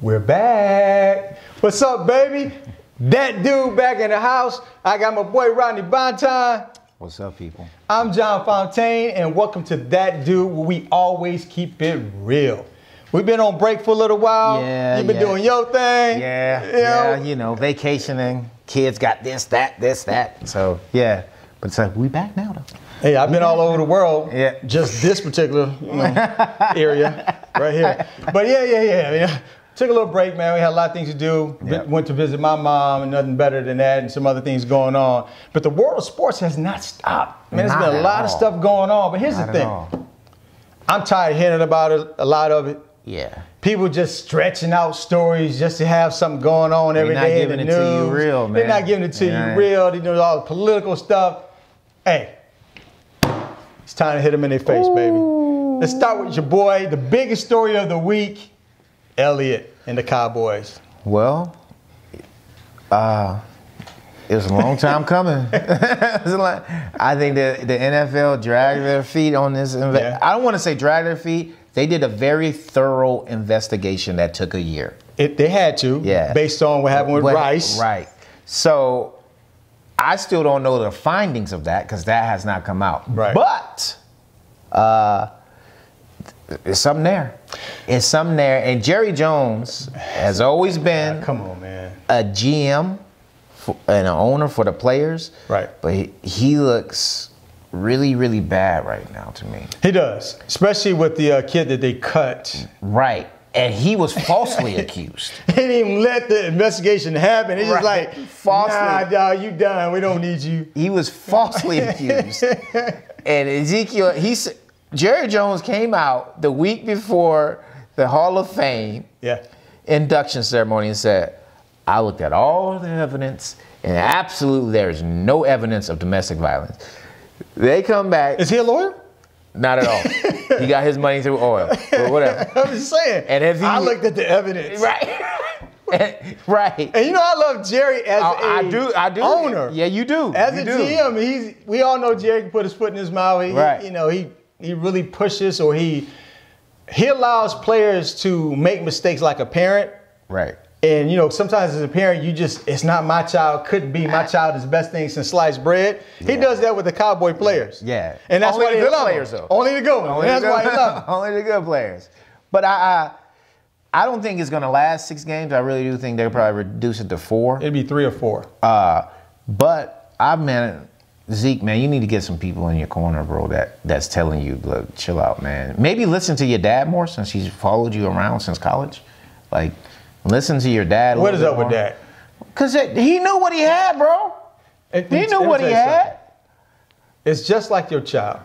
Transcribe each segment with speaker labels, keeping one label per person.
Speaker 1: We're back. What's up, baby? That dude back in the house. I got my boy Rodney Bonton.
Speaker 2: What's up, people?
Speaker 1: I'm John Fontaine, and welcome to That Dude, where we always keep it real. We've been on break for a little while.
Speaker 2: Yeah,
Speaker 1: You've been doing your thing.
Speaker 2: You know, vacationing. Kids got this, that. So, yeah. But it's like, we back now, though.
Speaker 1: Hey, I've been all over the world.
Speaker 2: Yeah.
Speaker 1: Just this particular area right here. But yeah. Took a little break, man. We had a lot of things to do.
Speaker 2: Yep.
Speaker 1: Went to visit my mom, and nothing better than that, and some other things going on. But the world of sports has not stopped. Man, there's been a lot of stuff going on. But here's the thing. I'm tired of hearing about it, a lot of it.
Speaker 2: Yeah.
Speaker 1: People just stretching out stories just to have something going on every day in the news.
Speaker 2: They're not giving it to you real, man.
Speaker 1: They're not giving it to you real. They do all the political stuff. Hey, it's time to hit them in their face, baby. Let's start with your boy, the biggest story of the week, Elliott and the Cowboys.
Speaker 2: Well, it was a long time coming. I think the NFL dragged their feet on this. I don't want to say drag their feet. They did a very thorough investigation that took a year.
Speaker 1: They had to, based on what happened with Rice.
Speaker 2: Right. So I still don't know the findings of that because that has not come out.
Speaker 1: Right.
Speaker 2: But there's something there. It's something there. And Jerry Jones has always been
Speaker 1: come on, man,
Speaker 2: a GM and an owner for the players.
Speaker 1: Right.
Speaker 2: But he looks really, really bad right now to me.
Speaker 1: He does, especially with the kid that they cut.
Speaker 2: Right. And he was falsely accused.
Speaker 1: He didn't even let the investigation happen. It's just like, nah, dog, you done. We don't need you.
Speaker 2: He was falsely accused. And Ezekiel, Jerry Jones came out the week before the Hall of Fame induction ceremony and said, I looked at all the evidence, and absolutely there is no evidence of domestic violence. They come back.
Speaker 1: Is he a lawyer?
Speaker 2: Not at all. He got his money through oil, or whatever.
Speaker 1: I'm just saying.
Speaker 2: And if
Speaker 1: I looked at the evidence.
Speaker 2: Right. Right.
Speaker 1: And you know I love Jerry as
Speaker 2: I do.
Speaker 1: owner.
Speaker 2: Yeah, you do.
Speaker 1: As a GM, we all know Jerry can put his foot in his mouth. He really pushes, or he allows players to make mistakes like a parent.
Speaker 2: Right.
Speaker 1: And, sometimes as a parent, it's not my child, couldn't be. My child is the best thing since sliced bread. He does that with the Cowboy players.
Speaker 2: Yeah.
Speaker 1: And that's why they love him.
Speaker 2: Though.
Speaker 1: Only the good ones. That's why they love him.
Speaker 2: Only the good players. But I don't think it's going to last 6 games. I really do think they'll probably reduce it to 4.
Speaker 1: It'd be 3 or 4.
Speaker 2: But Zeke, man, you need to get some people in your corner, bro, that's telling you, look, chill out, man. Maybe listen to your dad more since he's followed you around since college. Like, listen to your dad.
Speaker 1: What is up with that?
Speaker 2: Because he knew what he had, bro. He knew what he had.
Speaker 1: It's just like your child.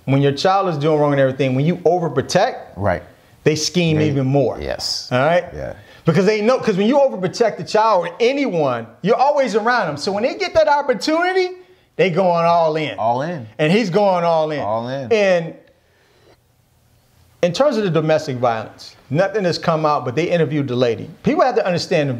Speaker 1: When your child is doing wrong and everything, when you overprotect,
Speaker 2: right,
Speaker 1: they scheme even more.
Speaker 2: Yes.
Speaker 1: All right?
Speaker 2: Yeah.
Speaker 1: Because they know, because when you overprotect the child or anyone, you're always around them. So when they get that opportunity, they going all in.
Speaker 2: All in.
Speaker 1: And he's going all in.
Speaker 2: All in.
Speaker 1: And in terms of the domestic violence, nothing has come out, but they interviewed the lady. People have to understand,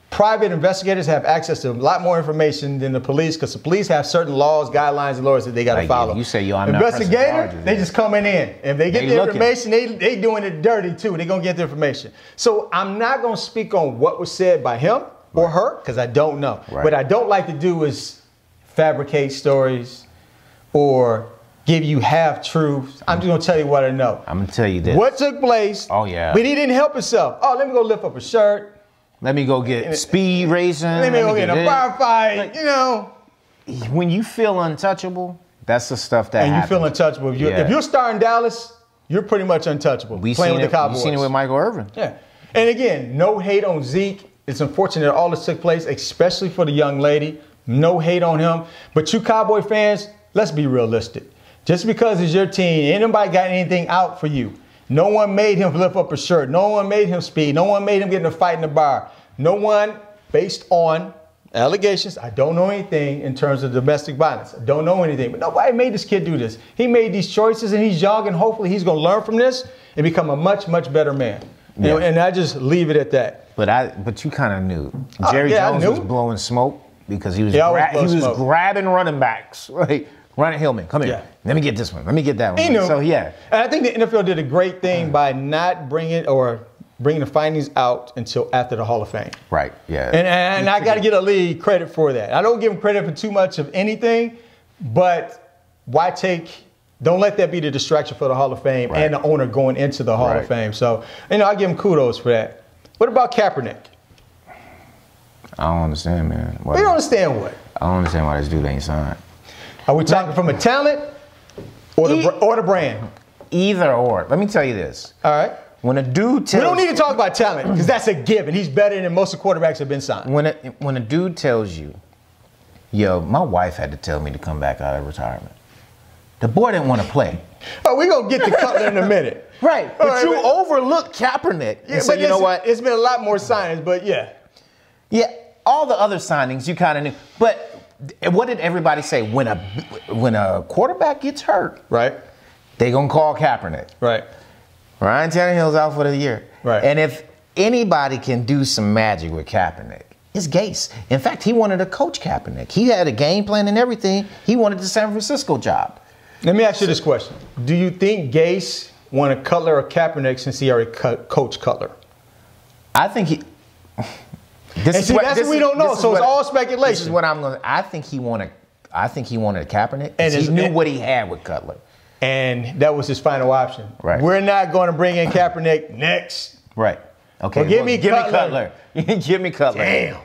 Speaker 1: private investigators have access to a lot more information than the police, because the police have certain laws, guidelines, and laws that they got to follow.
Speaker 2: You say, I'm
Speaker 1: investigator, they just coming in. If they get the information, they doing it dirty too. They gonna get the information. So I'm not gonna speak on what was said by him or her, because I don't know.
Speaker 2: Right.
Speaker 1: What I don't like to do is fabricate stories or give you half truths. I'm just gonna tell you what I know.
Speaker 2: I'm gonna tell you this.
Speaker 1: What took place?
Speaker 2: Oh yeah.
Speaker 1: But he didn't help himself. Oh, let me go lift up a shirt.
Speaker 2: Let me go get speed racing.
Speaker 1: Let me go get a firefight.
Speaker 2: When you feel untouchable, that's the stuff that happens.
Speaker 1: And you feel untouchable. If you're starring Dallas, you're pretty much untouchable. Playing with the Cowboys.
Speaker 2: We've seen it with Michael Irvin.
Speaker 1: Yeah. And again, no hate on Zeke. It's unfortunate that all this took place, especially for the young lady. No hate on him. But you Cowboy fans, let's be realistic. Just because it's your team, ain't nobody got anything out for you. No one made him lift up a shirt. No one made him speed. No one made him get in a fight in the bar. No one, based on allegations, I don't know anything in terms of domestic violence. I don't know anything. But nobody made this kid do this. He made these choices, and he's young, and hopefully he's going to learn from this and become a much, much better man. Yeah. And I just leave it at that.
Speaker 2: But you kind of knew. Jerry Jones was blowing smoke because he was grabbing running backs. Right? Ronnie Hillman, come here. Let me get this one. Let me get that one.
Speaker 1: He knew.
Speaker 2: So, yeah.
Speaker 1: And I think the NFL did a great thing by not bringing or bring the findings out until after the Hall of Fame.
Speaker 2: Right, yeah.
Speaker 1: And I got to get a league credit for that. I don't give him credit for too much of anything, but don't let that be the distraction for the Hall of Fame and the owner going into the Hall of Fame. So, I give him kudos for that. What about Kaepernick?
Speaker 2: I don't understand, man.
Speaker 1: You don't understand what?
Speaker 2: I don't understand why this dude ain't signed.
Speaker 1: Are we talking from a talent or the brand?
Speaker 2: Either or. Let me tell you this.
Speaker 1: All right.
Speaker 2: When a dude tells...
Speaker 1: We don't need to talk about talent because that's a given. He's better than most of the quarterbacks have been signed.
Speaker 2: When a dude tells you, yo, my wife had to tell me to come back out of retirement. The boy didn't want to play.
Speaker 1: Oh, we're going to get to Cutler in a minute.
Speaker 2: Right. But you overlook Kaepernick.
Speaker 1: Yeah, so you know what? It's been a lot more signings, but yeah.
Speaker 2: Yeah, all the other signings you kind of knew. But what did everybody say? When a quarterback gets hurt,
Speaker 1: right,
Speaker 2: they going to call Kaepernick.
Speaker 1: Right.
Speaker 2: Ryan Tannehill's out for the year.
Speaker 1: Right.
Speaker 2: And if anybody can do some magic with Kaepernick, it's Gase. In fact, he wanted to coach Kaepernick. He had a game plan and everything. He wanted the San Francisco job.
Speaker 1: Let me ask you this question. Do you think Gase wanted Cutler or Kaepernick since he already coached Cutler?
Speaker 2: I think he...
Speaker 1: That's what we don't know, so it's all speculation.
Speaker 2: This is what I'm going to... I think he wanted Kaepernick because he knew what he had with Cutler.
Speaker 1: And that was his final option.
Speaker 2: Right.
Speaker 1: We're not going to bring in Kaepernick next.
Speaker 2: Right. Okay.
Speaker 1: Well, give me Cutler.
Speaker 2: Give me Cutler.
Speaker 1: Damn.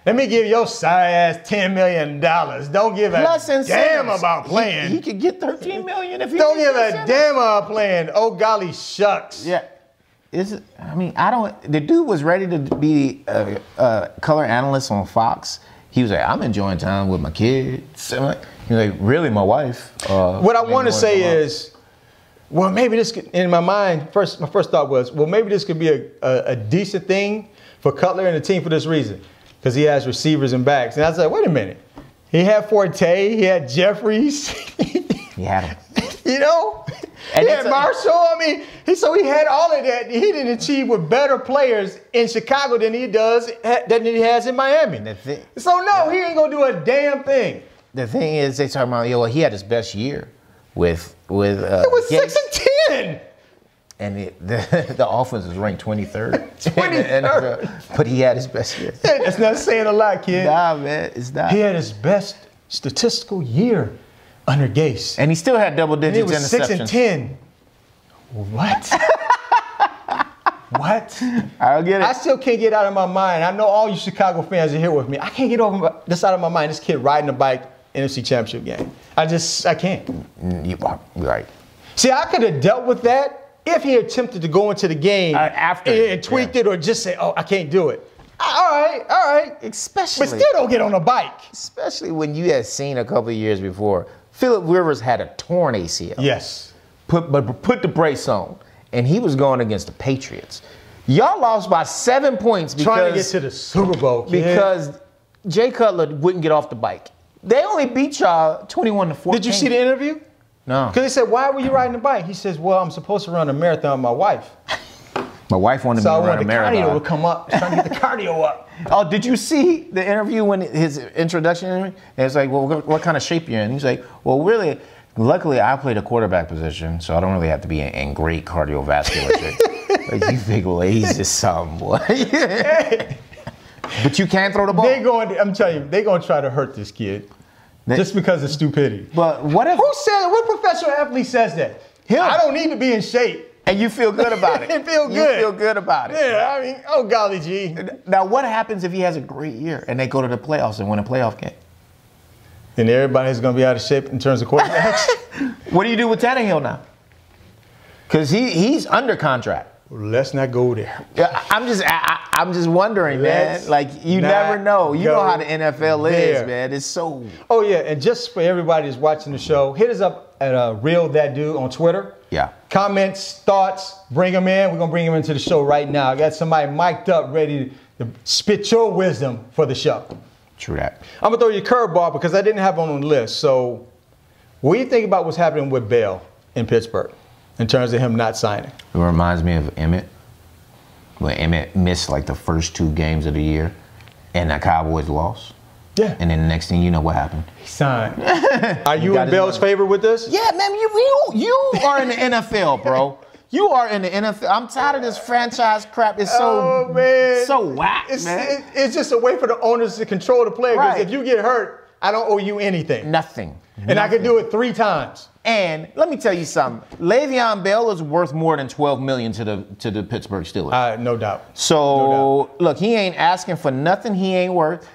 Speaker 1: Let me give your sorry ass $10 million. Don't give a damn about playing.
Speaker 2: He could get $13 million if he
Speaker 1: don't give a damn about playing. Oh golly shucks.
Speaker 2: Yeah. The dude was ready to be a color analyst on Fox. He was like, I'm enjoying time with my kids. He was like, really, my wife?
Speaker 1: What I want to say is, well, maybe this could, in my mind, my first thought was, well, maybe this could be a decent thing for Cutler and the team for this reason. Because he has receivers and backs. And I was like, wait a minute. He had Forte, he had Jeffries.
Speaker 2: He had him.
Speaker 1: You know? And he had Marshall. So he had all of that. He didn't achieve with better players in Chicago than he has in Miami. So no, he ain't gonna do a damn thing.
Speaker 2: The thing is, they talking about, he had his best year with it
Speaker 1: was 6-10.
Speaker 2: And the offense was ranked 23rd.
Speaker 1: 23rd.
Speaker 2: But he had his best year.
Speaker 1: That's not saying a lot, kid.
Speaker 2: Nah, man, it's not.
Speaker 1: He had his best statistical year under Gase.
Speaker 2: And he still had double digits interceptions.
Speaker 1: It was 6-10. What? What?
Speaker 2: I don't get it.
Speaker 1: I still can't get out of my mind. I know all you Chicago fans are here with me. I can't get over this out of my mind. This kid riding a bike, NFC Championship game. I can't.
Speaker 2: You're right.
Speaker 1: See, I could have dealt with that if he attempted to go into the game
Speaker 2: after
Speaker 1: and tweaked it or just say, oh, I can't do it. All right.
Speaker 2: Especially.
Speaker 1: But still don't get on a bike.
Speaker 2: Especially when you had seen a couple of years before, Phillip Rivers had a torn ACL.
Speaker 1: Yes.
Speaker 2: Put the brace on. And he was going against the Patriots. Y'all lost by 7 points because...
Speaker 1: Trying to get to the Super Bowl, kid.
Speaker 2: Because Jay Cutler wouldn't get off the bike. They only beat y'all 21-14.
Speaker 1: Did you see the interview?
Speaker 2: No.
Speaker 1: Because they said, why were you riding the bike? He says, well, I'm supposed to run a marathon with my wife.
Speaker 2: My wife wanted me to run a marathon.
Speaker 1: So I wanted the cardio to come up, trying to get the cardio up.
Speaker 2: Oh, did you see the interview when his introduction? And it's like, well, what kind of shape you're in? He's like, well, really, luckily I played a quarterback position, so I don't really have to be in great cardiovascular shape. Like, you big lazy son, boy. But you can't throw the ball.
Speaker 1: I'm telling you, they're going to try to hurt this kid. Just because of stupidity.
Speaker 2: But what if...
Speaker 1: What professional athlete says that?
Speaker 2: Him.
Speaker 1: I don't need to be in shape.
Speaker 2: And you feel good about it.
Speaker 1: You feel good
Speaker 2: about it.
Speaker 1: Yeah, oh golly gee.
Speaker 2: Now what happens if he has a great year and they go to the playoffs and win a playoff game?
Speaker 1: Then everybody's going to be out of shape in terms of quarterbacks.
Speaker 2: What do you do with Tannehill now? Because he's under contract.
Speaker 1: Let's not go there.
Speaker 2: I'm just wondering, man. Like, you never know. You know how the NFL is, man. It's so...
Speaker 1: Oh, yeah. And just for everybody that's watching the show, hit us up at Real That Dude on Twitter.
Speaker 2: Yeah.
Speaker 1: Comments, thoughts, bring them in. We're going to bring them into the show right now. I got somebody mic'd up ready to spit your wisdom for the show.
Speaker 2: True that.
Speaker 1: I'm going to throw you a curveball because I didn't have one on the list. So what do you think about what's happening with Bell in Pittsburgh in terms of him not signing?
Speaker 2: It reminds me of Emmett. When Emmett missed like the first 2 games of the year and the Cowboys lost.
Speaker 1: Yeah.
Speaker 2: And then the next thing you know, what happened?
Speaker 1: He signed. Are you in Bell's favor with this?
Speaker 2: Yeah, man. You are in the NFL, bro. You are in the NFL. I'm tired of this franchise crap. It's so whack, man.
Speaker 1: It's just a way for the owners to control the player. Because if you get hurt, I don't owe you anything.
Speaker 2: Nothing.
Speaker 1: And I can do it 3 times.
Speaker 2: And let me tell you something. Le'Veon Bell is worth more than $12 million to the Pittsburgh Steelers.
Speaker 1: No doubt.
Speaker 2: So look, he ain't asking for nothing he ain't worth.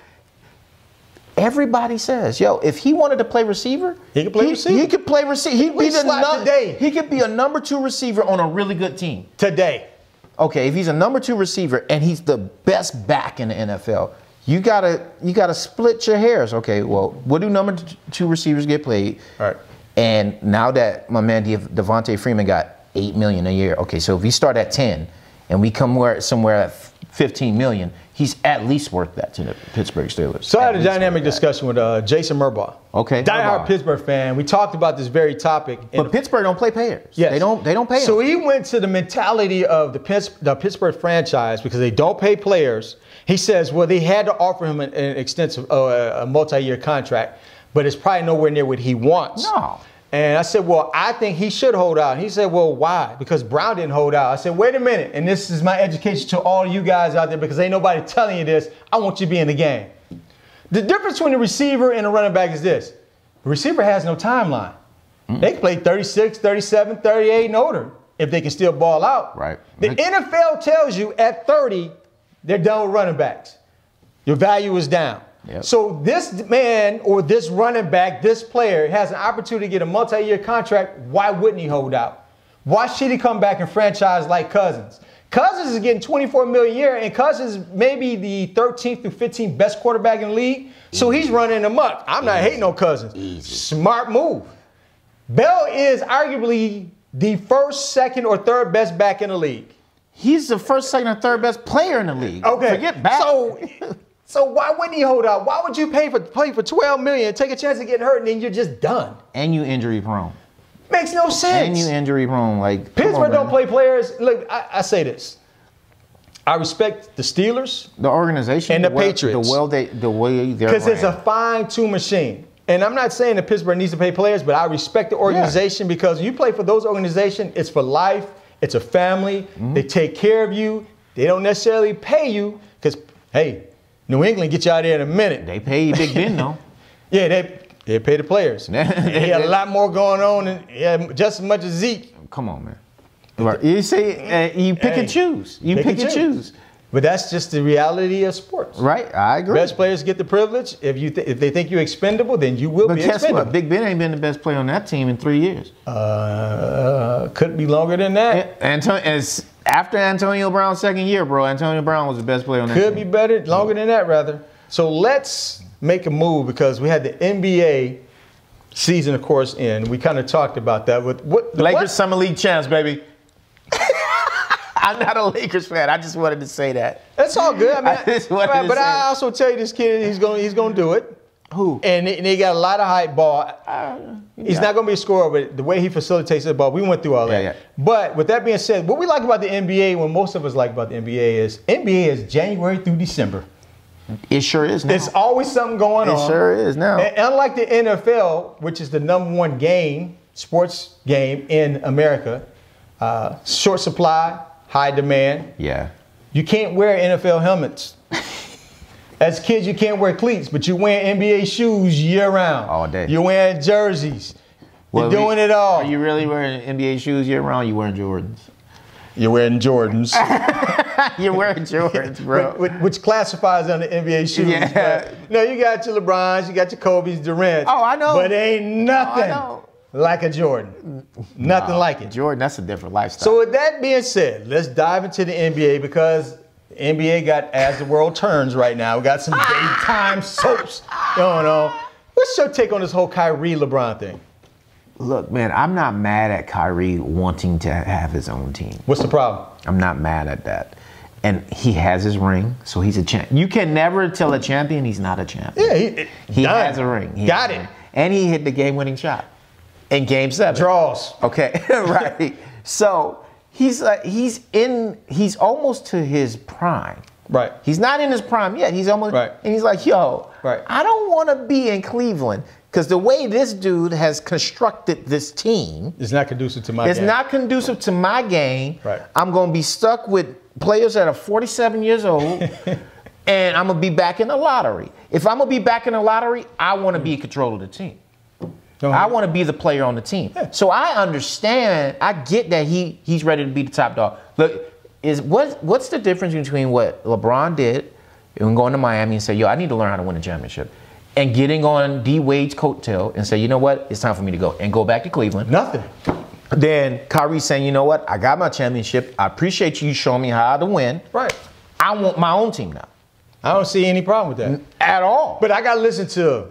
Speaker 2: Everybody says, yo, if he wanted to play receiver,
Speaker 1: he could play receiver.
Speaker 2: He could play receiver. He could be a number 2 receiver on a really good team
Speaker 1: today.
Speaker 2: Okay, if he's a number 2 receiver and he's the best back in the NFL, you gotta split your hairs. Okay, well, what do number 2 receivers get paid?
Speaker 1: All right.
Speaker 2: And now that my man Devontae Freeman got $8 million a year, okay, so if we start at 10 and we come somewhere at 15 million, he's at least worth that to the Pittsburgh Steelers.
Speaker 1: So I had a dynamic discussion with Jason Murbaugh.
Speaker 2: Okay.
Speaker 1: Diehard Pittsburgh fan. We talked about this very topic.
Speaker 2: But Pittsburgh don't play players.
Speaker 1: Yes.
Speaker 2: They don't pay them.
Speaker 1: So he went to the mentality of the Pittsburgh franchise because they don't pay players. He says, well, they had to offer him an extensive, a multi-year contract, but it's probably nowhere near what he wants.
Speaker 2: No.
Speaker 1: And I said, well, I think he should hold out. He said, well, why? Because Brown didn't hold out. I said, wait a minute. And this is my education to all you guys out there because ain't nobody telling you this. I want you to be in the game. The difference between a receiver and a running back is this. The receiver has no timeline. They can play 36, 37, 38 and older if they can still ball out.
Speaker 2: Right.
Speaker 1: The NFL tells you at 30, they're done with running backs. Your value is down.
Speaker 2: Yep.
Speaker 1: So this man or this running back, this player has an opportunity to get a multi-year contract. Why wouldn't he hold out? Why should he come back and franchise like Cousins? Cousins is getting $24 million a year, and Cousins may be the 13th through 15th best quarterback in the league. So he's running amok. I'm not hating on Cousins. Smart move. Bell is arguably the first, second, or third best back in the league.
Speaker 2: He's the first, second, or third best player in the league.
Speaker 1: Okay.
Speaker 2: Forget back.
Speaker 1: So why wouldn't he hold out? Why would you play for $12 million, take a chance of getting hurt, and then you're just done?
Speaker 2: And you injury prone.
Speaker 1: Makes no sense.
Speaker 2: And you injury prone. Like
Speaker 1: Pittsburgh don't play players. Look, I say this. I respect the Steelers,
Speaker 2: the organization,
Speaker 1: and the Patriots.
Speaker 2: The way they're
Speaker 1: because it's a fine-tuned machine. And I'm not saying that Pittsburgh needs to pay players, but I respect the organization because you play for those organizations. It's for life. It's a family. They take care of you. They don't necessarily pay you because, hey, New England get you out there in a minute.
Speaker 2: They pay Big Ben, though.
Speaker 1: Yeah, they pay the players. They had a lot more going on, and just as much as Zeke.
Speaker 2: Come on, man. Right. You say you pick and choose. You pick and choose.
Speaker 1: But that's just the reality of sports.
Speaker 2: Right, I agree.
Speaker 1: Best players get the privilege. If they think you're expendable, then you will be expendable. But guess what?
Speaker 2: Big Ben ain't been the best player on that team in 3 years.
Speaker 1: Could be longer than that.
Speaker 2: After Antonio Brown's second year, bro, Antonio Brown was the best player on that team.
Speaker 1: Could be better, longer than that, rather. So let's make a move because we had the NBA season, of course, in. We kind of talked about that.
Speaker 2: Lakers Summer League champs, baby. I'm not a Lakers fan. I just wanted to say that.
Speaker 1: That's all good. But I also tell you, this kid, he's going to do it.
Speaker 2: Who?
Speaker 1: And he got a lot of hype ball. He's not going to be a scorer, but the way he facilitates the ball, we went through all that.
Speaker 2: Yeah.
Speaker 1: But with that being said, what we like about the NBA, what most of us like about the NBA is January through December.
Speaker 2: It sure is now.
Speaker 1: There's always something going on.
Speaker 2: It sure is now.
Speaker 1: And unlike the NFL, which is the #1 sports game in America, short supply, high demand.
Speaker 2: Yeah.
Speaker 1: You can't wear NFL helmets. As kids, you can't wear cleats, but you're wearing NBA shoes year round.
Speaker 2: All day.
Speaker 1: You're wearing jerseys. You're doing it all.
Speaker 2: Are you really wearing NBA shoes year round? You wearing Jordans?
Speaker 1: You're wearing Jordans.
Speaker 2: You're wearing Jordans, bro.
Speaker 1: Which classifies under NBA shoes.
Speaker 2: Yeah.
Speaker 1: No, you got your LeBrons, you got your Kobe's, Durant.
Speaker 2: Oh, I know.
Speaker 1: But ain't nothing like a Jordan. Nothing like it.
Speaker 2: Jordan, that's a different lifestyle.
Speaker 1: So with that being said, let's dive into the NBA because the NBA got As the World Turns right now. We got some daytime soaps going on. What's your take on this whole Kyrie LeBron thing?
Speaker 2: Look, man, I'm not mad at Kyrie wanting to have his own team.
Speaker 1: What's the problem?
Speaker 2: I'm not mad at that. And he has his ring, so he's a champ. You can never tell a champion he's not a champion.
Speaker 1: Yeah,
Speaker 2: he has a ring.
Speaker 1: Got it.
Speaker 2: And he hit the game-winning shot in Game 7.
Speaker 1: Draws.
Speaker 2: Okay, right. So he's almost to his prime.
Speaker 1: Right.
Speaker 2: He's not in his prime yet. He's almost.
Speaker 1: Right.
Speaker 2: And he's like, yo,
Speaker 1: right.
Speaker 2: I don't want to be in Cleveland. Because the way this dude has constructed this team,
Speaker 1: it's not conducive to my game.
Speaker 2: It's not conducive to my game.
Speaker 1: Right.
Speaker 2: I'm going to be stuck with players that are 47 years old, and I'm going to be back in the lottery. If I'm going to be back in the lottery, I want to be in control of the team. I want to be the player on the team. Yeah. So I understand. I get that he's ready to be the top dog. Look, what's the difference between what LeBron did and going to Miami and say, yo, I need to learn how to win a championship, and getting on D Wade's coattail and say, you know what, it's time for me to go and go back to Cleveland?
Speaker 1: Nothing. Then
Speaker 2: Kyrie saying, you know what, I got my championship. I appreciate you showing me how to win.
Speaker 1: Right.
Speaker 2: I want my own team now.
Speaker 1: I don't see any problem with that
Speaker 2: at all.
Speaker 1: But I got to listen to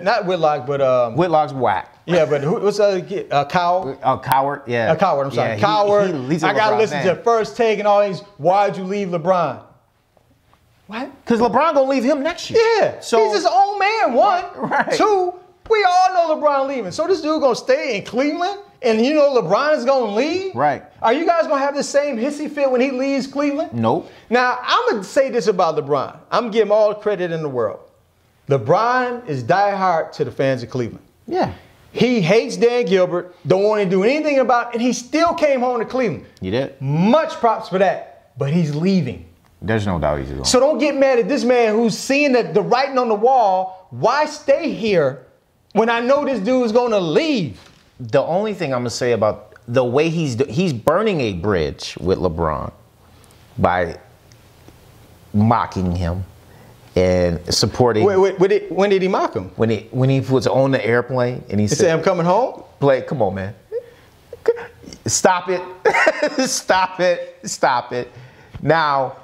Speaker 1: not Whitlock, but
Speaker 2: Whitlock's whack.
Speaker 1: Yeah, but what's the Coward?
Speaker 2: Coward, yeah.
Speaker 1: Coward. I'm sorry, Coward. I got to listen to First Take and all these. Why'd you leave LeBron? What?
Speaker 2: Because LeBron gonna leave him next year.
Speaker 1: Yeah. So he's his own man. One,
Speaker 2: right.
Speaker 1: Two. We all know LeBron leaving. So this dude gonna stay in Cleveland, and you know LeBron is gonna leave.
Speaker 2: Right.
Speaker 1: Are you guys gonna have the same hissy fit when he leaves Cleveland?
Speaker 2: Nope.
Speaker 1: Now I'm gonna say this about LeBron. I'm gonna give him all the credit in the world. LeBron is diehard to the fans of Cleveland.
Speaker 2: Yeah.
Speaker 1: He hates Dan Gilbert, don't want to do anything about it, and he still came home to Cleveland.
Speaker 2: You did.
Speaker 1: Much props for that, but he's leaving.
Speaker 2: There's no doubt he's going.
Speaker 1: So don't get mad at this man who's seeing the writing on the wall. Why stay here when I know this dude is going to leave?
Speaker 2: The only thing I'm going to say about the way he's burning a bridge with LeBron by mocking him and supporting.
Speaker 1: When did he mock him?
Speaker 2: When he was on the airplane and he said,
Speaker 1: I'm coming home?
Speaker 2: Blake, come on, man. Stop it. Stop it. Stop it. Now,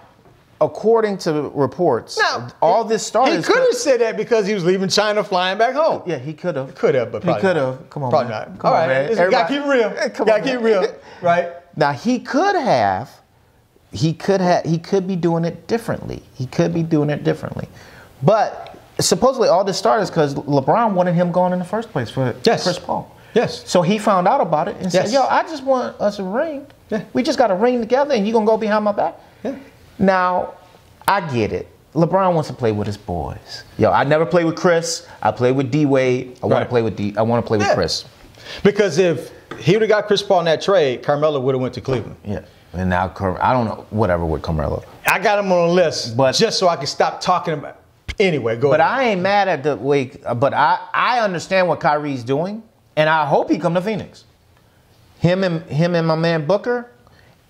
Speaker 2: according to reports, all this started.
Speaker 1: He could have said that because he was leaving China, flying back home.
Speaker 2: Yeah, he could have.
Speaker 1: Could have, but probably
Speaker 2: he could have. Come on,
Speaker 1: probably
Speaker 2: man.
Speaker 1: not.
Speaker 2: Come on, man.
Speaker 1: You gotta keep it real. Gotta keep it real, right?
Speaker 2: Now he could have. He could be doing it differently. He could be doing it differently, but supposedly all this started because LeBron wanted him gone in the first place for Chris Paul.
Speaker 1: Yes.
Speaker 2: So he found out about it and said, "Yo, I just want us a ring.
Speaker 1: Yeah.
Speaker 2: We just got a ring together, and you gonna go behind my back."
Speaker 1: Yeah.
Speaker 2: Now, I get it. LeBron wants to play with his boys. Yo, I never played with Chris. I played with D Wade. I want to play with with Chris.
Speaker 1: Because if he would have got Chris Paul in that trade, Carmelo would have went to Cleveland.
Speaker 2: Yeah. And now I don't know whatever with Carmelo.
Speaker 1: I got him on the list,
Speaker 2: but
Speaker 1: just so I can stop talking about. Anyway, go ahead.
Speaker 2: But I ain't mad at the way. But I understand what Kyrie's doing, and I hope he come to Phoenix. Him and my man Booker.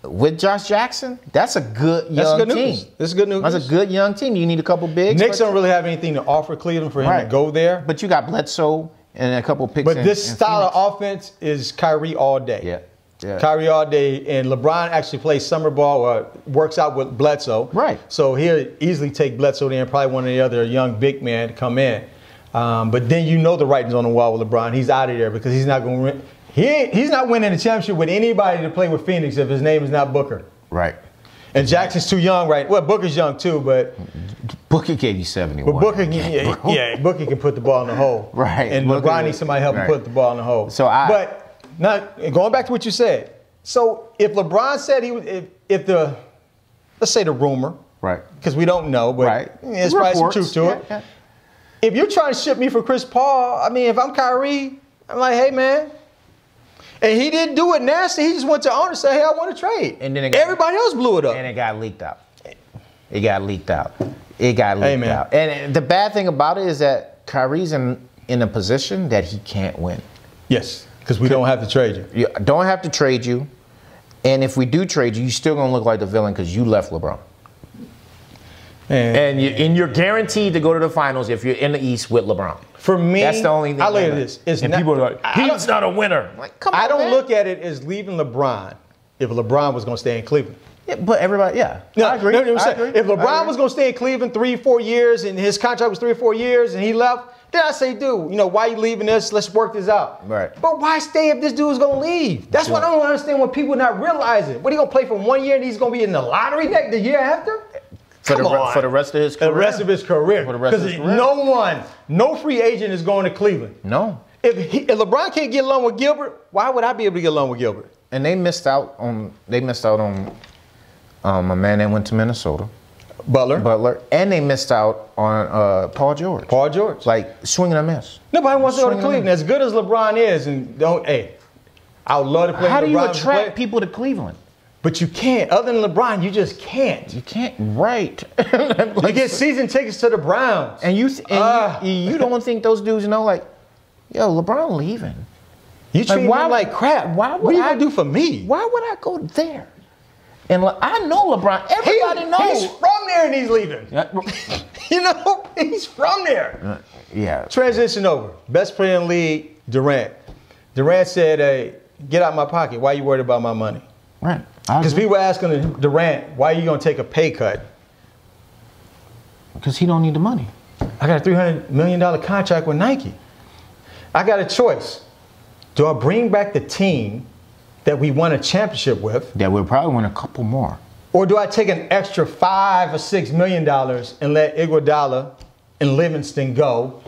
Speaker 2: With Josh Jackson, that's a good young team.
Speaker 1: That's good news.
Speaker 2: That's a good young team. You need a couple bigs.
Speaker 1: Knicks don't really have anything to offer Cleveland for him to go there.
Speaker 2: But you got Bledsoe and a couple picks.
Speaker 1: But this style of offense is Kyrie all day.
Speaker 2: Yeah.
Speaker 1: Kyrie all day. And LeBron actually plays summer ball or works out with Bledsoe.
Speaker 2: Right.
Speaker 1: So he'll easily take Bledsoe there and probably one of the other young big men to come in. But then you know the writing's on the wall with LeBron. He's out of there because he's not going to He's not winning a championship with anybody to play with Phoenix if his name is not Booker.
Speaker 2: Right.
Speaker 1: And Jackson's too young, right? Well, Booker's young too, but
Speaker 2: Booker gave you 71.
Speaker 1: But Booker, Booker can put the ball in the hole.
Speaker 2: Right.
Speaker 1: And LeBron needs somebody help him put the ball in the hole. But now going back to what you said. So if LeBron said let's say the rumor,
Speaker 2: right?
Speaker 1: Because we don't know, but there's probably some truth to it. Yeah. If you're trying to ship me for Chris Paul, I mean, if I'm Kyrie, I'm like, hey man. And he didn't do it nasty. He just went to owner and said, hey, I want to trade. And then everybody else blew it up.
Speaker 2: And it got leaked out. It got leaked out. And the bad thing about it is that Kyrie's in a position that he can't win.
Speaker 1: Yes, because we don't have to trade you.
Speaker 2: You don't have to trade you. And if we do trade you, you're still going to look like the villain because you left LeBron. And you're guaranteed to go to the finals if you're in the East with LeBron.
Speaker 1: For me,
Speaker 2: that's the only thing.
Speaker 1: I look at this.
Speaker 2: People are like, he's not a winner. Like, come on,
Speaker 1: I don't look at it as leaving LeBron if LeBron was going to stay in Cleveland.
Speaker 2: Yeah, but everybody, I agree.
Speaker 1: If LeBron was going to stay in Cleveland 3 or 4 years and his contract was 3 or 4 years and he left, then I say, dude, why are you leaving this? Let's work this out.
Speaker 2: Right.
Speaker 1: But why stay if this dude's going to leave? That's what I don't understand when people not realizing. What, he going to play for 1 year and he's going to be in the lottery the year after?
Speaker 2: For the rest of his career?
Speaker 1: The rest of his career. Because no free agent is going to Cleveland.
Speaker 2: No.
Speaker 1: If LeBron can't get along with Gilbert, why would I be able to get along with Gilbert?
Speaker 2: And they missed out on a man that went to Minnesota. Butler, and they missed out on Paul George.
Speaker 1: Paul George.
Speaker 2: Like, swing and a miss.
Speaker 1: Nobody wants to go to Cleveland. As good as LeBron is, I would love to play
Speaker 2: How do you
Speaker 1: LeBron
Speaker 2: attract people to Cleveland?
Speaker 1: But you can't. Other than LeBron, you just can't.
Speaker 2: You can't. Right.
Speaker 1: You get season tickets to the Browns.
Speaker 2: And you don't think those dudes know, like, yo, LeBron leaving.
Speaker 1: You treat him like crap. What are you going to do for me?
Speaker 2: Why would I go there? And I know LeBron. Everybody knows.
Speaker 1: He's from there and he's leaving. You know, he's from there.
Speaker 2: Yeah.
Speaker 1: Transition over. Best player in the league, Durant. Durant said, hey, get out my pocket. Why are you worried about my money?
Speaker 2: Right.
Speaker 1: Because people are asking Durant, why are you going to take a pay cut?
Speaker 2: Because he don't need the money.
Speaker 1: I got a $300 million contract with Nike. I got a choice. Do I bring back the team that we won a championship with?
Speaker 2: That we'll probably win a couple more.
Speaker 1: Or do I take an extra $5 or $6 million and let Iguodala and Livingston go?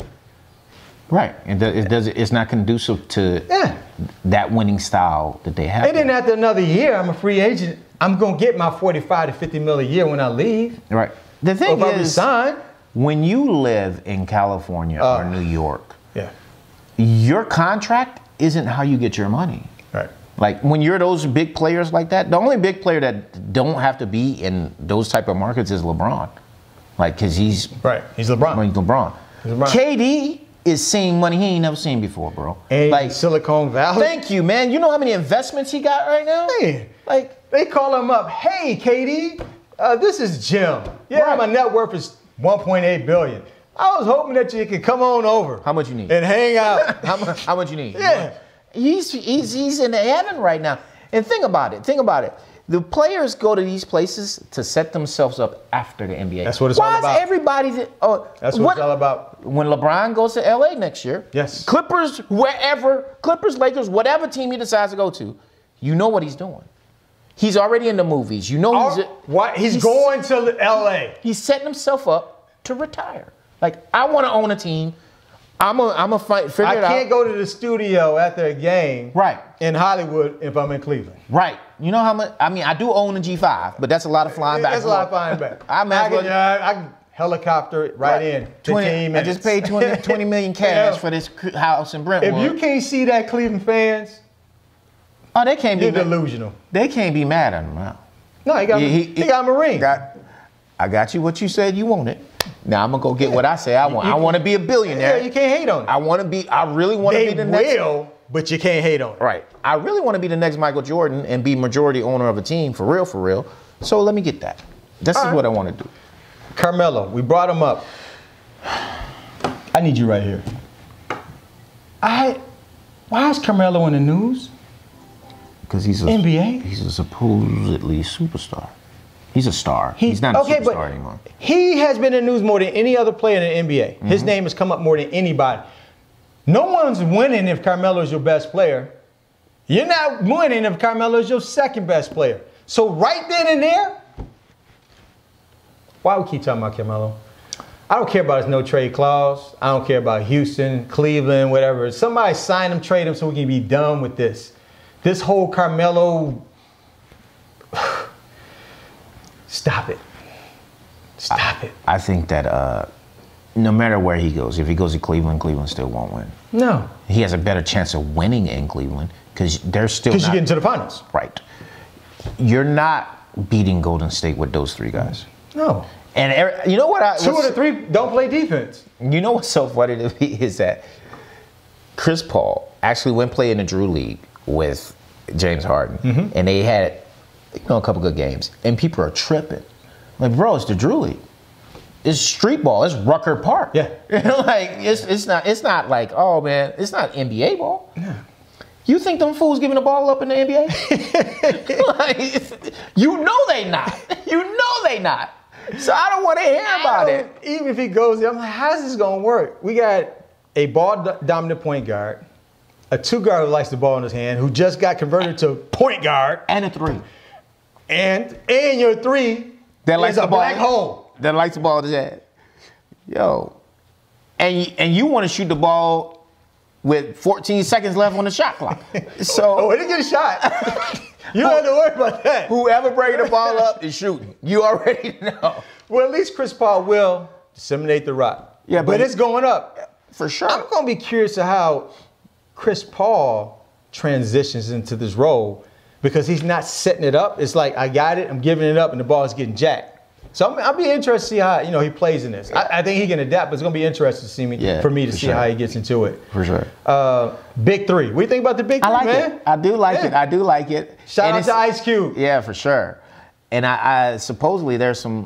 Speaker 2: Right. And it's not conducive to that winning style that they have.
Speaker 1: And then after another year, I'm a free agent. I'm going to get my $45 to $50 million a year when I leave.
Speaker 2: Right. The thing
Speaker 1: is, if I resign,
Speaker 2: when you live in California or New York, your contract isn't how you get your money.
Speaker 1: Right.
Speaker 2: Like, when you're those big players like that, the only big player that don't have to be in those type of markets is LeBron. Like, because he's...
Speaker 1: Right. He's LeBron.
Speaker 2: He's LeBron. KD is seeing money he ain't never seen before, bro.
Speaker 1: And like Silicon Valley.
Speaker 2: Thank you, man. You know how many investments he got right now?
Speaker 1: Man, like, they call him up, hey, KD, this is Jim. Yeah, right. My net worth is $1.8 billion. I was hoping that you could come on over.
Speaker 2: How much you need?
Speaker 1: And hang out.
Speaker 2: How much you need?
Speaker 1: Yeah.
Speaker 2: He's in heaven right now. And think about it. The players go to these places to set themselves up after the NBA.
Speaker 1: That's what it's all about.
Speaker 2: Why is everybody...
Speaker 1: That's what it's all about.
Speaker 2: When LeBron goes to LA next year,
Speaker 1: yes.
Speaker 2: Clippers, wherever, Clippers, Lakers, whatever team he decides to go to, you know what he's doing. He's already in the movies. You know
Speaker 1: he's going to LA.
Speaker 2: He's setting himself up to retire. Like, I want to own a team. I'm a fight. Figure it out.
Speaker 1: I can't go to the studio after a game,
Speaker 2: right,
Speaker 1: in Hollywood if I'm in Cleveland.
Speaker 2: Right. You know how much? I mean, I do own a G5, but that's a lot of flying back.
Speaker 1: That's a lot of flying back. I can helicopter it right in 15 minutes.
Speaker 2: I just paid 20 million cash for this house in Brentwood.
Speaker 1: If you can't see that, Cleveland fans,
Speaker 2: they can't be
Speaker 1: delusional.
Speaker 2: They can't be mad at him now.
Speaker 1: No, he got Marine.
Speaker 2: I got you what you said you wanted. Now I'm gonna go get what I say I want. I want to be a billionaire.
Speaker 1: Yeah, you can't hate on it.
Speaker 2: I really want to be the next.
Speaker 1: They will, but you can't hate on it.
Speaker 2: Right. I really want to be the next Michael Jordan and be majority owner of a team for real. So let me get that. This is what I want to do.
Speaker 1: Carmelo, we brought him up. I need you right here. Why is Carmelo in the news?
Speaker 2: Because he's
Speaker 1: NBA.
Speaker 2: He's a supposedly superstar. He's a star. He's not a superstar anymore.
Speaker 1: He has been in the news more than any other player in the NBA. Mm-hmm. His name has come up more than anybody. No one's winning if Carmelo is your best player. You're not winning if Carmelo is your second best player. So right then and there, why we keep talking about Carmelo? I don't care about his no trade clause. I don't care about Houston, Cleveland, whatever. Somebody sign him, trade him so we can be done with this. This whole Carmelo... Stop it. Stop it.
Speaker 2: I think that no matter where he goes, if he goes to Cleveland, Cleveland still won't win.
Speaker 1: No.
Speaker 2: He has a better chance of winning in Cleveland because they're still
Speaker 1: because you get into the finals.
Speaker 2: Right. You're not beating Golden State with those three guys.
Speaker 1: No.
Speaker 2: And you know what?
Speaker 1: Two of the three don't play defense.
Speaker 2: You know what's so funny to me is that Chris Paul actually went play in the Drew League with James Harden. Mm-hmm. And they had a couple good games, and people are tripping. Like, bro, it's the Drew League. It's street ball. It's Rucker Park.
Speaker 1: Yeah.
Speaker 2: Like, it's not like, oh man, it's not NBA ball. Yeah. You think them fools giving the ball up in the NBA? Like, you know they not. So I don't want to hear about it.
Speaker 1: Even if he goes there, I'm like, how's this gonna work? We got a ball dominant point guard, a two guard who likes the ball in his hand, who just got converted to point guard,
Speaker 2: and a three.
Speaker 1: And your three
Speaker 2: that likes
Speaker 1: is a black hole.
Speaker 2: That likes the ball in his head. Yo. And you want to shoot the ball with 14 seconds left on the shot clock. So
Speaker 1: it didn't get a shot. You don't have to worry about that.
Speaker 2: Whoever bring the ball up is shooting. You already know.
Speaker 1: Well, at least Chris Paul will disseminate the rock.
Speaker 2: Yeah,
Speaker 1: but it's going up.
Speaker 2: For sure.
Speaker 1: I'm going to be curious to how Chris Paul transitions into this role because he's not setting it up. It's like, I got it, I'm giving it up, and the ball is getting jacked. So I'll be interested to see how he plays in this. I think he can adapt, but it's going to be interesting to see for me to see how he gets into it.
Speaker 2: For sure.
Speaker 1: Big three. What do you think about the big three, man?
Speaker 2: It. I do like it. I do like it.
Speaker 1: Shout out to Ice Cube.
Speaker 2: Yeah, for sure. And I supposedly there's some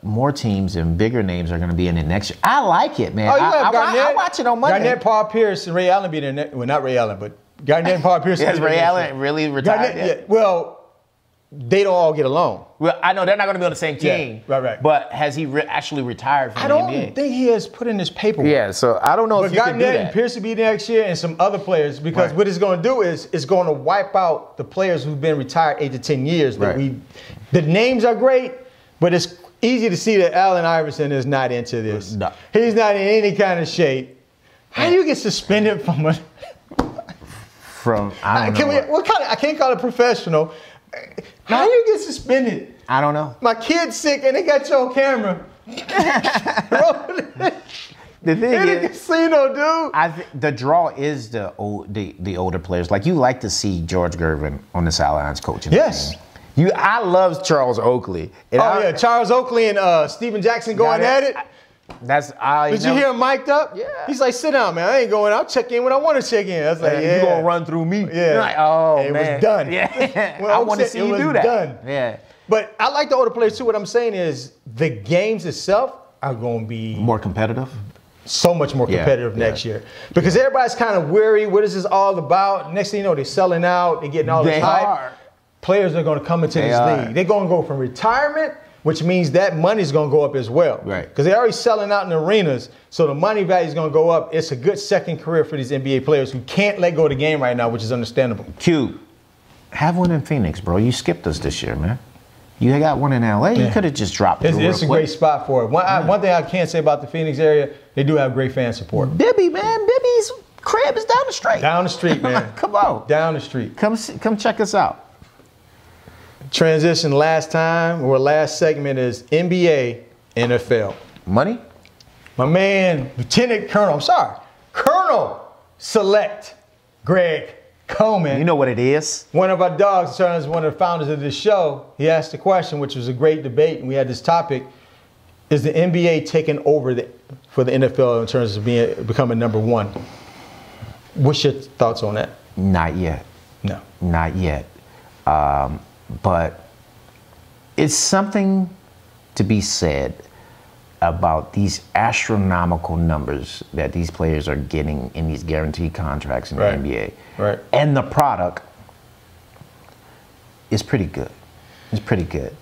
Speaker 2: more teams and bigger names are going to be in it next year. I like it, man.
Speaker 1: Oh, you have Garnett.
Speaker 2: I watch it on Monday.
Speaker 1: Garnett, Paul Pierce, and Ray Allen being in there. Well, not Ray Allen, but Garnett and Paul Pierce.
Speaker 2: Has Ray Allen really retired yet?
Speaker 1: Yeah, well, they don't all get along.
Speaker 2: Well, I know they're not going to be on the same team.
Speaker 1: Yeah, right.
Speaker 2: But has he actually retired from the NBA?
Speaker 1: I don't think he has put in his paperwork.
Speaker 2: Yeah, so I don't know if you can do that.
Speaker 1: Garnett and Pierce will be there next year and some other players because what it's going to do is it's going to wipe out the players who've been retired 8 to 10 years. The names are great, but it's easy to see that Allen Iverson is not into this. No. He's not in any kind of shape. How do you get suspended from a... I can't call it professional. How do you get suspended?
Speaker 2: I don't know.
Speaker 1: My kid's sick and they got you on camera.
Speaker 2: The thing
Speaker 1: in a casino, dude.
Speaker 2: The draw is the older players. Like you like to see George Gervin on the sidelines coaching.
Speaker 1: Yes.
Speaker 2: I love Charles Oakley.
Speaker 1: And Charles Oakley and Steven Jackson going at it. Did you hear him mic'd up?
Speaker 2: Yeah.
Speaker 1: He's like, sit down, man. I ain't going. I'll check in when I want to check in. I was like,
Speaker 2: you gonna run through me?
Speaker 1: Yeah.
Speaker 2: You're like, oh,
Speaker 1: it
Speaker 2: man.
Speaker 1: It was done.
Speaker 2: Yeah. I want to see you do that.
Speaker 1: Done.
Speaker 2: Yeah.
Speaker 1: But I like the older players too. What I'm saying is the games itself are going to be
Speaker 2: more competitive.
Speaker 1: So much more competitive next year because everybody's kind of weary. What is this all about? Next thing you know, they're selling out. They're getting all this hype. Players are going to come into this league. They're going to go from retirement, which means that money's going to go up as well.
Speaker 2: Right.
Speaker 1: Because they're already selling out in arenas, so the money value is going to go up. It's a good second career for these NBA players who can't let go of the game right now, which is understandable.
Speaker 2: Q, have one in Phoenix, bro. You skipped us this year, man. You got one in LA. You could have just dropped it.
Speaker 1: It's a great spot for it. One thing I can't say about the Phoenix area, they do have great fan support.
Speaker 2: Bibby, man. Bibby's crib is down the street.
Speaker 1: Down the street, man.
Speaker 2: Come on.
Speaker 1: Down the street.
Speaker 2: Come check us out.
Speaker 1: Transition last segment is NBA, NFL.
Speaker 2: Money?
Speaker 1: My man, Colonel Select Greg Coleman.
Speaker 2: You know what it is.
Speaker 1: One of our dogs, one of the founders of this show, he asked a question, which was a great debate, and we had this topic. Is the NBA taking over for the NFL in terms of becoming number one? What's your thoughts on that?
Speaker 2: Not yet.
Speaker 1: No.
Speaker 2: Not yet. But it's something to be said about these astronomical numbers that these players are getting in these guaranteed contracts in the NBA.
Speaker 1: Right.
Speaker 2: And the product is pretty good. It's pretty good.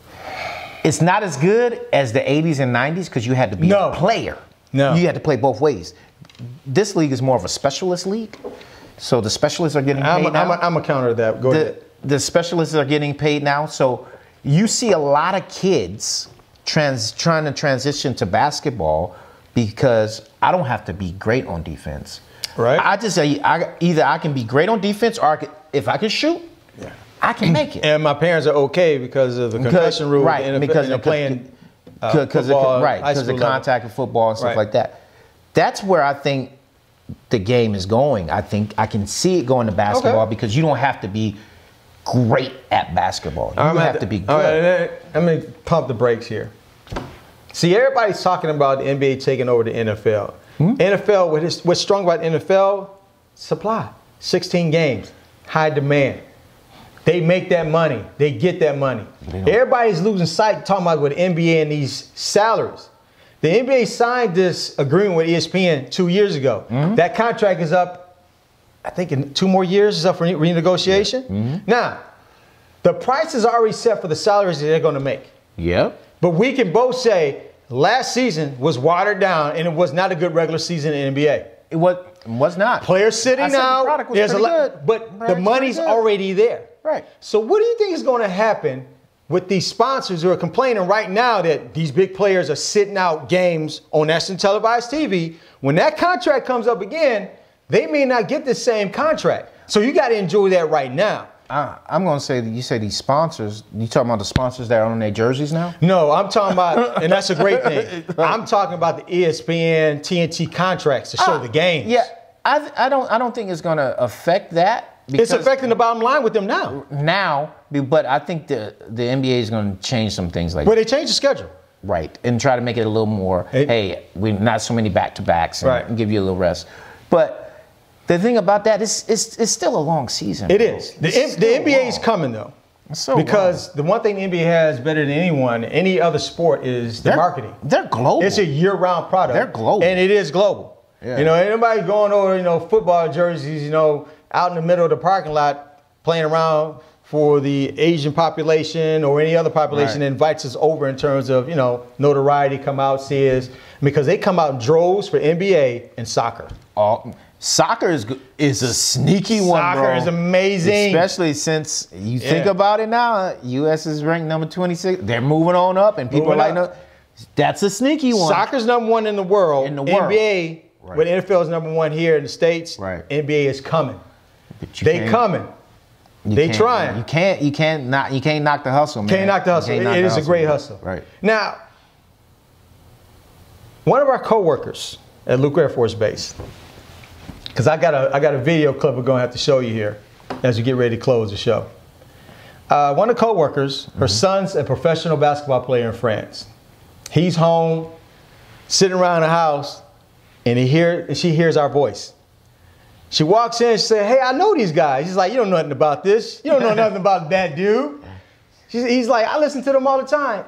Speaker 2: It's not as good as the 80s and 90s because you had to be a player.
Speaker 1: No.
Speaker 2: You had to play both ways. This league is more of a specialist league. So the specialists are getting paid now.
Speaker 1: I'm a counter to that. Go ahead.
Speaker 2: The specialists are getting paid now. So you see a lot of kids trying to transition to basketball because I don't have to be great on defense.
Speaker 1: Right.
Speaker 2: I just say either I can be great on defense or if I can shoot, I can make it.
Speaker 1: And my parents are okay because of the concussion rule.
Speaker 2: Right. Because they're playing because of contact in football and stuff like that. That's where I think the game is going. I think I can see it going to basketball because you don't have to be great at basketball. You have to be good.
Speaker 1: Right, let me pump the brakes here. See, everybody's talking about the NBA taking over the NFL. NFL, what's strong about the NFL? Supply. 16 games. High demand. They make that money. They get that money. Everybody's losing sight talking about with the NBA and these salaries. The NBA signed this agreement with ESPN 2 years ago. That contract is up, I think in 2 more years, it's up for renegotiation. Now, the price is already set for the salaries that they're going to make.
Speaker 2: Yep.
Speaker 1: But we can both say last season was watered down and it was not a good regular season in the NBA.
Speaker 2: It was not.
Speaker 1: Players sitting now.
Speaker 2: There's a lot,
Speaker 1: but the money's already there.
Speaker 2: Right.
Speaker 1: So what do you think is going to happen with these sponsors who are complaining right now that these big players are sitting out games on national televised TV? When that contract comes up again, they may not get the same contract. So you got to enjoy that right now.
Speaker 2: I'm going to say that you say these sponsors. You talking about the sponsors that are on their jerseys now?
Speaker 1: No, I'm talking about, and that's a great thing. I'm talking about the ESPN, TNT contracts to show the games.
Speaker 2: Yeah, I don't think it's going to affect that.
Speaker 1: It's affecting the bottom line with them now.
Speaker 2: Now, but I think the NBA is going to change some things like.
Speaker 1: Well, they changed the schedule.
Speaker 2: Right, and try to make it a little more. Hey, we not so many back-to-backs, and give you a little rest. But the thing about that is, it's still a long season.
Speaker 1: It is. The NBA is coming though, because the one thing the NBA has better than any other sport is the marketing.
Speaker 2: They're global.
Speaker 1: It's a year-round product.
Speaker 2: They're global,
Speaker 1: and it is global. Yeah. You know, anybody going over, football jerseys, out in the middle of the parking lot playing around for the Asian population or any other population that invites us over in terms of, notoriety, come out, see us. Because they come out in droves for NBA and soccer.
Speaker 2: Soccer is a sneaky one, bro.
Speaker 1: Soccer is amazing.
Speaker 2: Especially since you think about it now, U.S. is ranked number 26. They're moving on up, and people are like, no, that's a sneaky one.
Speaker 1: Soccer's number one in the world. NBA, when NFL is number one here in the States, NBA is coming. They coming. They trying.
Speaker 2: You can't knock the hustle, man.
Speaker 1: Can't knock the hustle. It is a great hustle.
Speaker 2: Right.
Speaker 1: Now, one of our coworkers at Luke Air Force Base, because I got a video clip we're gonna have to show you here as we get ready to close the show. One of the coworkers, her son's a professional basketball player in France. He's home, sitting around the house, and she hears our voice. She walks in and she said, hey, I know these guys. He's like, you don't know nothing about this. You don't know nothing about that dude. He's like, I listen to them all the time.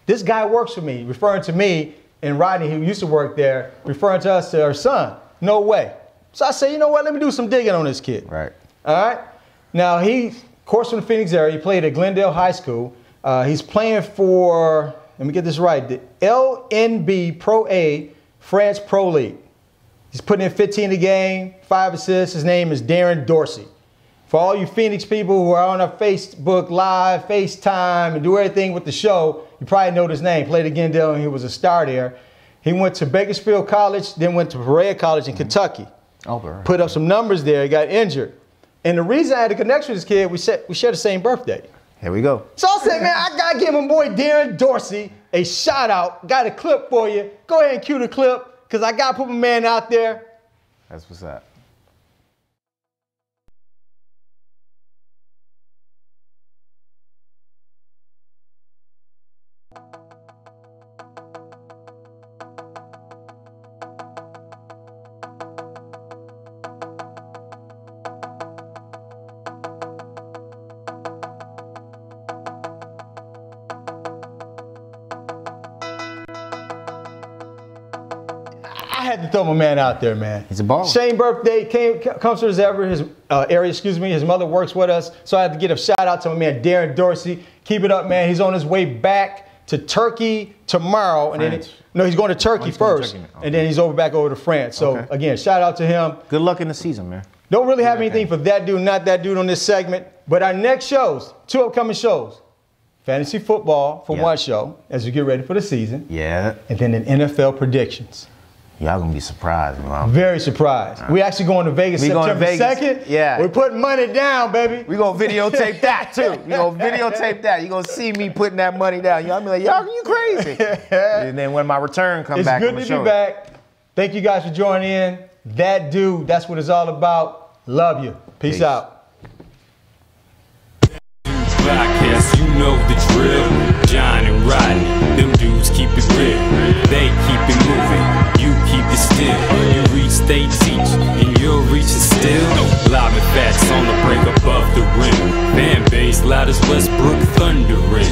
Speaker 1: This guy works for me, referring to me and Rodney, who used to work there, referring to us to her son. No way. So I said, you know what? Let me do some digging on this kid.
Speaker 2: Right.
Speaker 1: All right. Now, of course, from the Phoenix area. He played at Glendale High School. He's playing for, let me get this right, the LNB Pro A France Pro League. He's putting in 15 a game, 5 assists. His name is Darren Dorsey. For all you Phoenix people who are on our Facebook Live, FaceTime, and do everything with the show, you probably know his name. Played at Glendale, and he was a star there. He went to Bakersfield College, then went to Berea College in Kentucky. Put up some numbers there. He got injured. And the reason I had a connection with this kid, we share the same birthday.
Speaker 2: Here we go.
Speaker 1: So I said, man, I got to give my boy Darren Dorsey a shout out. Got a clip for you. Go ahead and cue the clip. Because I got to put my man out there.
Speaker 2: That's what's up.
Speaker 1: I had to throw my man out there, man.
Speaker 2: He's a baller.
Speaker 1: Same birthday, comes from his area, His mother works with us, so I had to get a shout out to my man Darren Dorsey. Keep it up, man. He's on his way back to Turkey tomorrow, and then he's going to Turkey first, and then he's back over to France. So again, shout out to him.
Speaker 2: Good luck in the season, man.
Speaker 1: Don't really have anything for that dude, not that dude on this segment, but our next shows, 2 upcoming shows. Fantasy football for one show as we get ready for the season.
Speaker 2: Yeah.
Speaker 1: And then an NFL predictions.
Speaker 2: Y'all gonna be surprised, man.
Speaker 1: Very surprised. We actually going to Vegas September 2nd.
Speaker 2: Yeah.
Speaker 1: We're putting money down, baby.
Speaker 2: We gonna videotape that too. We gonna videotape that. You gonna see me putting that money down. Y'all be like, y'all, you crazy. And then when my return comes back,
Speaker 1: it's good to be back. Thank you guys for joining in. That dude, that's what it's all about. Love you. Peace out.
Speaker 3: Podcast, you know the drill. John and Rodney, them dudes keep it real. They keep it moving. You keep it still. You reach, they teach, and you'll reach it still. Live and facts on the break above the rim. Fan base loud as Westbrook thundering.